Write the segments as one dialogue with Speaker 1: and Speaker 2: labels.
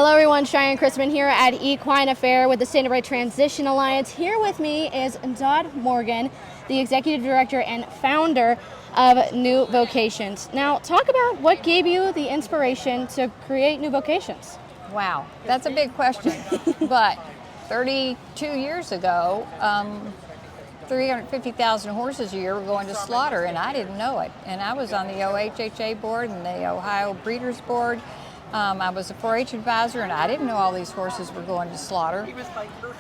Speaker 1: Hello everyone, Cheyenne Chrisman here at Equine Affair with the Standardbred Transition Alliance. Here with me is Dodd Morgan, the Executive Director and Founder of New Vocations. Now, talk about what gave you the inspiration to create New Vocations.
Speaker 2: Wow, that's a big question. But 32 years ago, 350,000 horses a year were going to slaughter, and I didn't know it. And I was on the OHHA board and the Ohio Breeders Board. I was a 4-H advisor, and I didn't know all these horses were going to slaughter.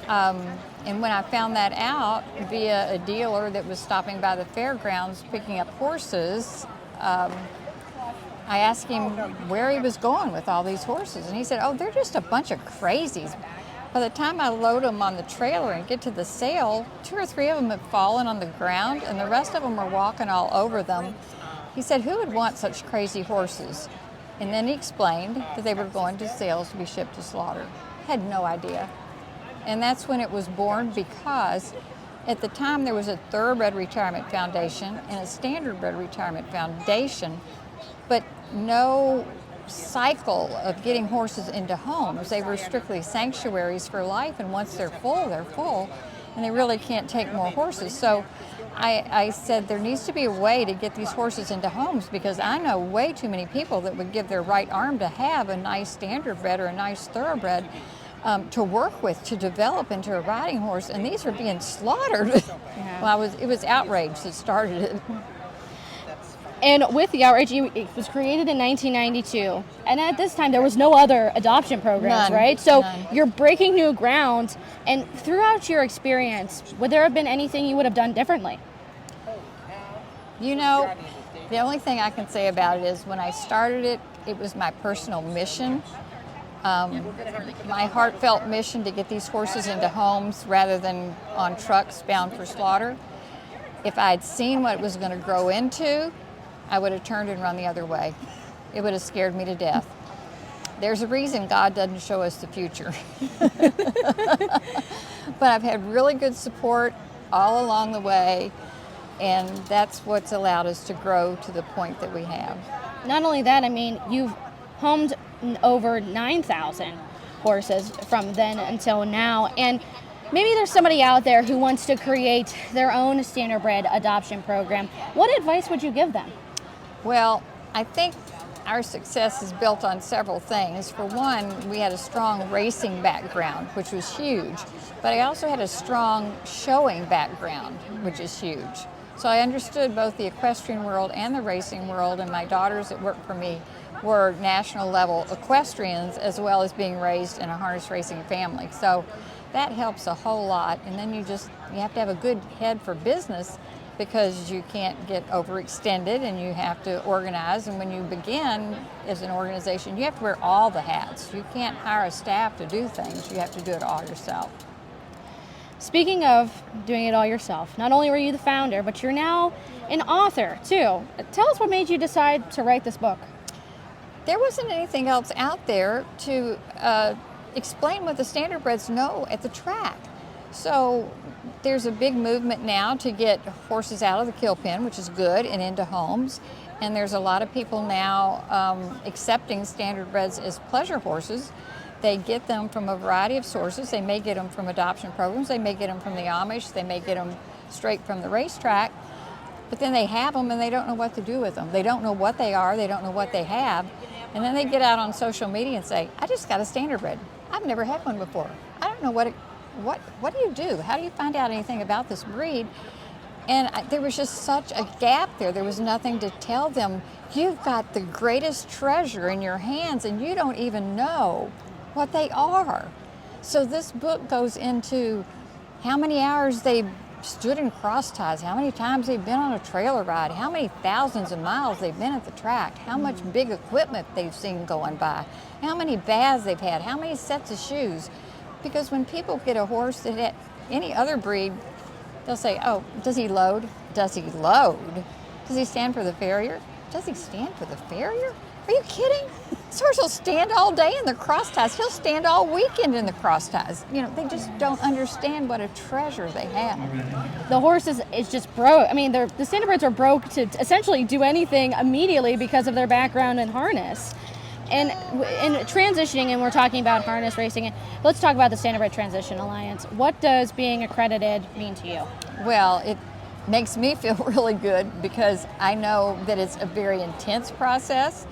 Speaker 2: And when I found that out via a dealer that was stopping by the fairgrounds picking up horses, I asked him where he was going with all these horses, and he said, "Oh, they're just a bunch of crazies. By the time I load them on the trailer and get to the sale, 2 or 3 of them have fallen on the ground, and the rest of them are walking all over them." He said, "Who would want such crazy horses?" And then he explained that they were going to sales to be shipped to slaughter. Had no idea. And that's when it was born, because at the time there was a Thoroughbred Retirement Foundation and a Standardbred Retirement Foundation, but no cycle of getting horses into homes. They were strictly sanctuaries for life, and once they're full, and they really can't take more horses. So I said there needs to be a way to get these horses into homes, because I know way too many people that would give their right arm to have a nice Standardbred or a nice Thoroughbred to work with, to develop into a riding horse, and these are being slaughtered. Yeah. Well, it was outrage that started it.
Speaker 1: And with the outrage, it was created in 1992, and at this time there was no other adoption programs,
Speaker 2: None.
Speaker 1: right? So
Speaker 2: None.
Speaker 1: You're breaking new ground, and throughout your experience, would there have been anything you would have done differently?
Speaker 2: You know, the only thing I can say about it is when I started it, it was my personal mission, my heartfelt mission to get these horses into homes rather than on trucks bound for slaughter. If I'd seen what it was going to grow into, I would have turned and run the other way. It would have scared me to death. There's a reason God doesn't show us the future. But I've had really good support all along the way, and that's what's allowed us to grow to the point that we have.
Speaker 1: Not only that, I mean, you've homed over 9,000 horses from then until now, and maybe there's somebody out there who wants to create their own Standardbred adoption program. What advice would you give them?
Speaker 2: Well, I think our success is built on several things. For one, we had a strong racing background, which was huge, but I also had a strong showing background, which is huge. So I understood both the equestrian world and the racing world, and my daughters that worked for me were national level equestrians as well as being raised in a harness racing family. So that helps a whole lot. And then you have to have a good head for business, because you can't get overextended and you have to organize. And when you begin as an organization, you have to wear all the hats. You can't hire a staff to do things. You have to do it all yourself.
Speaker 1: Speaking of doing it all yourself, not only were you the founder, but you're now an author too. Tell us what made you decide to write this book.
Speaker 2: There wasn't anything else out there to explain what the Standardbreds know at the track. So there's a big movement now to get horses out of the kill pen, which is good, and into homes. And there's a lot of people now accepting Standardbreds as pleasure horses. They get them from a variety of sources. They may get them from adoption programs. They may get them from the Amish. They may get them straight from the racetrack. But then they have them and they don't know what to do with them. They don't know what they are. They don't know what they have. And then they get out on social media and say, "I just got a Standardbred. I've never had one before. I don't know what do you do? How do you find out anything about this breed?" And there was just such a gap there. There was nothing to tell them. You've got the greatest treasure in your hands and you don't even know what they are. So this book goes into how many hours they stood in cross ties, how many times they've been on a trailer ride, how many thousands of miles they've been at the track, how much big equipment they've seen going by, how many baths they've had, how many sets of shoes. Because when people get a horse that had any other breed, they'll say, "Oh, does he load? Does he load? Does he stand for the farrier? Does he stand for the farrier? Are you kidding? This horse will stand all day in the cross ties. He'll stand all weekend in the cross ties." You know, they just don't understand what a treasure they have.
Speaker 1: The horse is just broke. I mean, the Standardbreds are broke to essentially do anything immediately because of their background in harness. And in transitioning, and we're talking about harness racing, let's talk about the Standardbred Transition Alliance. What does being accredited mean to you?
Speaker 2: Well, it makes me feel really good because I know that it's a very intense process.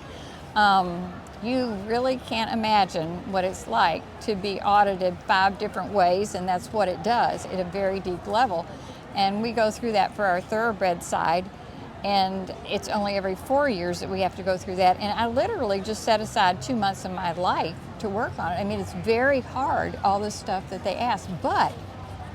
Speaker 2: You really can't imagine what it's like to be audited 5 different ways, and that's what it does at a very deep level. And we go through that for our thoroughbred side, and it's only every 4 years that we have to go through that. And I literally just set aside 2 months of my life to work on it. I mean, it's very hard, all the stuff that they ask, but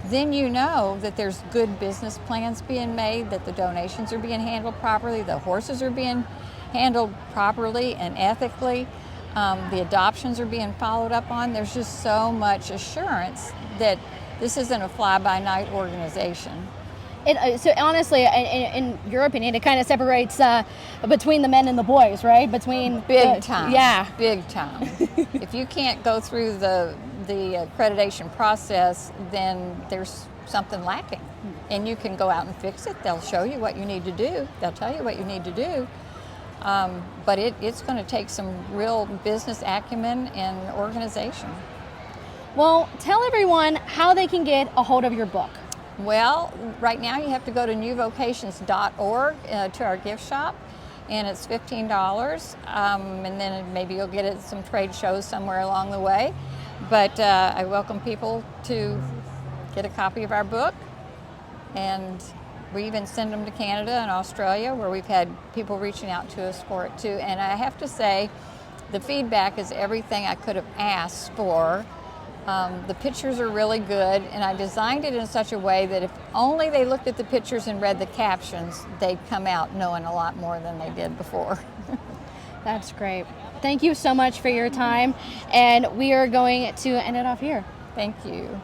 Speaker 2: then you know that there's good business plans being made, that the donations are being handled properly, the horses are being handled properly and ethically, the adoptions are being followed up on. There's just so much assurance that this isn't a fly-by-night organization.
Speaker 1: So honestly, in your opinion, it kind of separates between the men and the boys, right? Between
Speaker 2: big time.
Speaker 1: Yeah,
Speaker 2: big time. If you can't go through the accreditation process, then there's something lacking, and you can go out and fix it. They'll show you what you need to do. They'll tell you what you need to do. But it's going to take some real business acumen and organization.
Speaker 1: Well, tell everyone how they can get a hold of your book.
Speaker 2: Well, right now you have to go to newvocations.org to our gift shop, and it's $15. And then maybe you'll get it at some trade shows somewhere along the way. But I welcome people to get a copy of our book, and we even send them to Canada and Australia, where we've had people reaching out to us for it too. And I have to say, the feedback is everything I could have asked for. The pictures are really good, and I designed it in such a way that if only they looked at the pictures and read the captions, they'd come out knowing a lot more than they did before.
Speaker 1: That's great. Thank you so much for your time, and we are going to end it off here.
Speaker 2: Thank you.